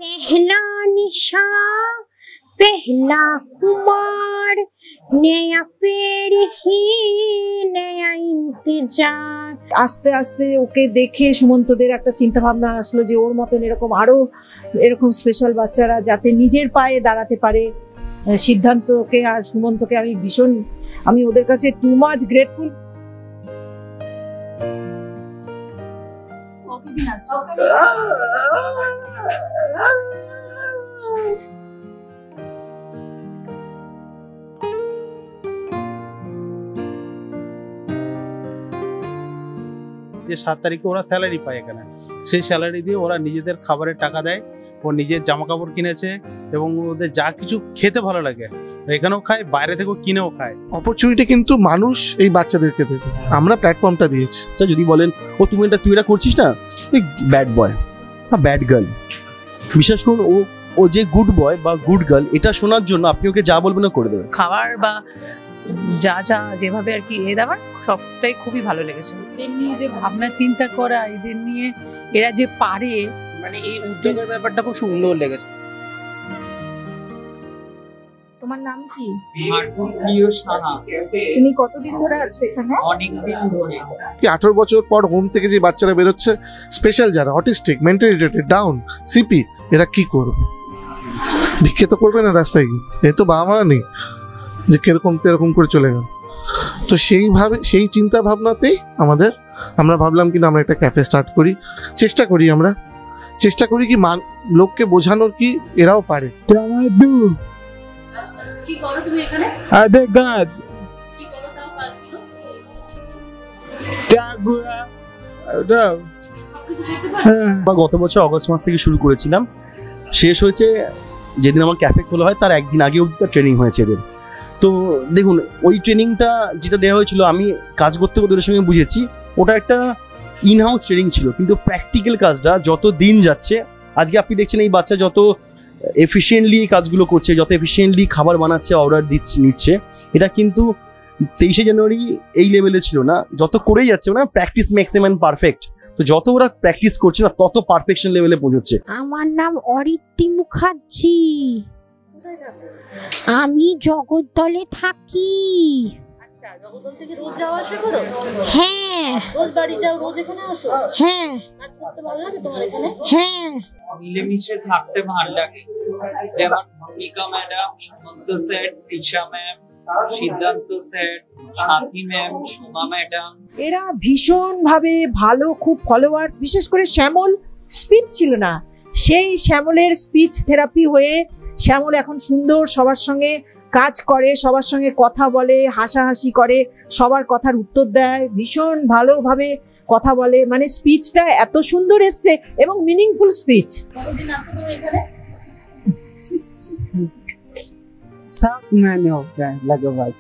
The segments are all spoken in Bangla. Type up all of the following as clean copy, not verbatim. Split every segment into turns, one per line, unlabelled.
पहला निशा पहला कुमार नया पेड़ ही नया इंतजार।
আস্তে আস্তে ওকে দেখে সুমন্তদের একটা চিন্তা ভাবনা আসলো যে ওর মতন এরকম আরো এরকম স্পেশাল বাচ্চারা যাতে নিজের পায়ে দাঁড়াতে পারে। সিদ্ধান্তকে আর সুমন্তকে আমি ওদের কাছে টু মাচ গ্রেটফুল।
কতদিন আছে?
যে 7 তারিখে ওরা স্যালারি পায় এখানে, সেই স্যালারি দিয়ে ওরা নিজেদের খাবারের টাকা দেয়, ও নিজের জামা কাপড় কিনেছে এবং ওদের যা কিছু খেতে ভালো লাগে এখানেও খায়, বাইরে থেকেও কিনেও খায়।
অপরচুনিটি কিন্তু মানুষ এই বাচ্চাদেরকে দেবে, আমরা প্ল্যাটফর্মটা দিয়েছি।
আচ্ছা যদি বলেন তুই এটা করছিস না, ব্যাড বয় বা ব্যাড গার্ল, বিশ্বাস করুন ও যে গুড বয় বা গুড গার্ল এটা শোনার জন্য আপনি ওকে যা বলবেন করে দেবেন।
খাবার বা যা যেভাবে আর কি দেওয়ার সবটাই খুবই ভালো লেগেছে।
এদের নিয়ে যে ভাবনা চিন্তা করা, এদের নিয়ে এরা যে পারে,
মানে এই উদ্যোগের ব্যাপারটা খুব সুন্দর লেগেছে।
তোমার নাম কি?
তুমি কতদিন ধরে আছো এখানে?
অনেকদিন ধরে।
18 বছর পর হোম থেকে যে বাচ্চারা বেরোচ্ছে, স্পেশাল যারা autistic, mentally retarded, down, CP, এরা কি করবে? ভিক্ষে তো করবে না রাস্তায় গিয়ে, এ তো বাবা মা নেই যে এরকম করে চলে গেল। তো সেই চিন্তা ভাবনাতেই আমরা ভাবলাম কিনা আমরা একটা ক্যাফে স্টার্ট করি, চেষ্টা করি কি লোককে বোঝানোর কি এরাও পারে।
কি করো তুমি এখানে? কি করো তাও কাজগুলো?
গত বছর অগস্ট মাস থেকে শুরু করেছিলাম, শেষ হয়েছে যেদিন আমার ক্যাফে খোলা হয় তার একদিন আগে অবধি ট্রেনিং হয়েছে এদের। তো দেখুন ওই ট্রেনিংটা যেটা দেওয়া হয়েছিল, আমি কাজ করতে ওদের সঙ্গে বুঝেছি ওটা একটা ইনহাউস ট্রেনিং ছিল, কিন্তু প্র্যাকটিক্যাল কাজটা যত দিন যাচ্ছে, আজকে আপনি দেখছেন এই বাচ্চা যত এফিসিয়েন্টলি কাজগুলো করছে, যত এফিসিয়েন্টলি খাবার বানাচ্ছে, অর্ডার নিচ্ছে, এটা কিন্তু 23শে জানুয়ারি এই লেভেলে ছিল না। যত করেই যাচ্ছে না, practice makes a man perfect, তো যত ওরা প্র্যাকটিস করছে না তত পারফেকশন লেভেলে পৌঁছচ্ছে।
আমার নাম অরিত্রি মুখার্জি, আমি জগদ্দলে থাকি।
আচ্ছা, জগদ্দল থেকে রোজ যাওয়া আসা করো?
হ্যাঁ।
রোজ বাড়ি যাও, রোজ এখানে আসো?
হ্যাঁ।
কাজ করতে ভালো লাগে তোমার এখানে?
হ্যাঁ।
মিলেমিশে থাকতে ভালো লাগে, যেমন ভূমিকা madam, Sumanta sir, Trisha ma'am, সিদ্ধান্ত স্যার, সাথী ম্যাম, সোমা ম্যাডাম,
এরা ভীষণ ভাবে ভালো, খুব ফলোয়ার্স। বিশেষ করে শ্যামল স্পিচ ছিল না, সেই শ্যামলের স্পিচ থেরাপি হয়ে শ্যামল এখন সুন্দর সবার সঙ্গে কাজ করে, সবার সঙ্গে কথা বলে, হাসাহাসি করে, সবার কথার উত্তর দেয়, ভীষণ ভালোভাবে কথা বলে। মানে স্পিচটা এত সুন্দর এসছে এবং মিনিংফুল স্পিচ।
কতদিন আছো তুমি এখানে?
सब मैंने हो गया लगभग।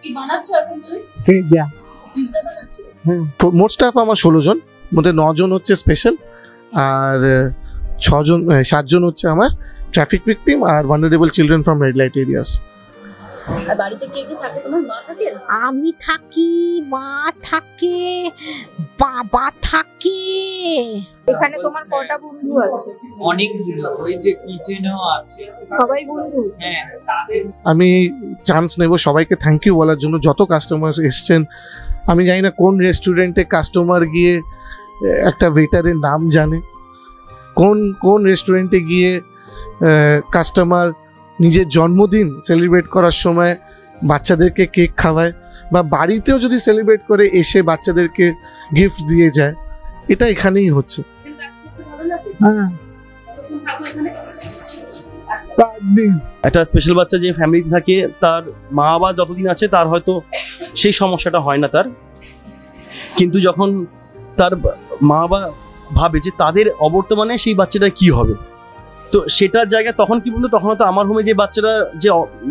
কি বানাচ্ছো এখন তুমি?
पिज्जा।
পিজ্জা বানাচ্ছো?
মোট স্টাফ আমার 16 জন, মধ্যে 9 জন হচ্ছে স্পেশাল, আর 7 জন হচ্ছে আমার ট্রাফিক ভিকটিম আর vulnerable children from red light areas.
আর বাড়িতে কে কে থাকে? তোমার মা থাকে?
আমি থাকি, মা থাকে, বাবা থাকে।
এখানে তোমার কটা বন্ধু আছে?
অনেকগুলো, ওই যে কিচেনও আছে।
সবাই বন্ধু?
হ্যাঁ।
আমি চান্স নেব সবাইকে থ্যাংক ইউ বলার জন্য, যত কাস্টমার এসছেন। আমি জানি না কোন রেস্টুরেন্টে কাস্টমার গিয়ে একটা ওয়েটারের নাম জানে, কোন রেস্টুরেন্টে গিয়ে কাস্টমার নিজের জন্মদিন সেলিব্রেট করার সময় বাচ্চাদেরকে কেক খাওয়ায়, বা বাড়িতেও যদি সেলিব্রেট করে এসে বাচ্চাদেরকে গিফট দিয়ে যায়। এটা এখানেই হচ্ছে।
একটা স্পেশাল বাচ্চা যে ফ্যামিলি থাকে, তার মা বাবা যতদিন আছে তার হয়তো সেই সমস্যাটা হয় না তার, কিন্তু যখন তার মা বাবা ভাবে যে তাদের অবর্তমানে সেই বাচ্চাটা কি হবে, তো সেটার জায়গায় তখন কি বলতো, তখন হয়তো আমার হোমে যে বাচ্চারা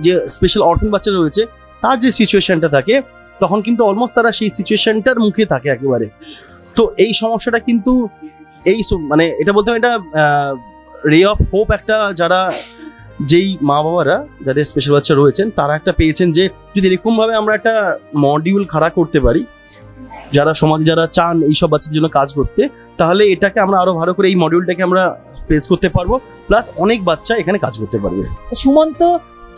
যে স্পেশাল অরফান বাচ্চারা রয়েছে তার যে সিচুয়েশনটা থাকে, তখন কিন্তু অলমোস্ট তারা সেই সিচুয়েশনটার মুখে থাকে একেবারে। তো এই সমস্যাটা কিন্তু মানে এটা বলতে এটা রে অফ হোপ একটা, যারা যেই মা বাবারা যাদের স্পেশাল বাচ্চা রয়েছেন তারা একটা পেয়েছেন যে যদি এরকমভাবে আমরা একটা মডিউল খাড়া করতে পারি, যারা সমাজে যারা চান এইসব বাচ্চাদের জন্য কাজ করতে, তাহলে এটাকে আমরা আরো ভালো করে এই মডিউলটাকে আমরা প্লেস করতে পারবো, প্লাস অনেক বাচ্চা এখানে কাজ করতে পারবে।
সুমন্ত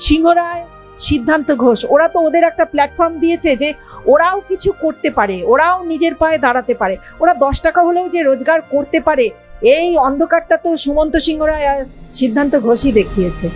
সিংহ রায়, সিদ্ধান্ত ঘোষ, ওরা তো ওদের একটা প্ল্যাটফর্ম দিয়েছে যে ওরাও কিছু করতে পারে, ওরাও নিজের পায়ে দাঁড়াতে পারে, ওরা 10 টাকা হলেও যে রোজগার করতে পারে, এই অন্ধকারটা তো সুমন্ত সিংহ রায় আর সিদ্ধান্ত ঘোষই দেখিয়েছে।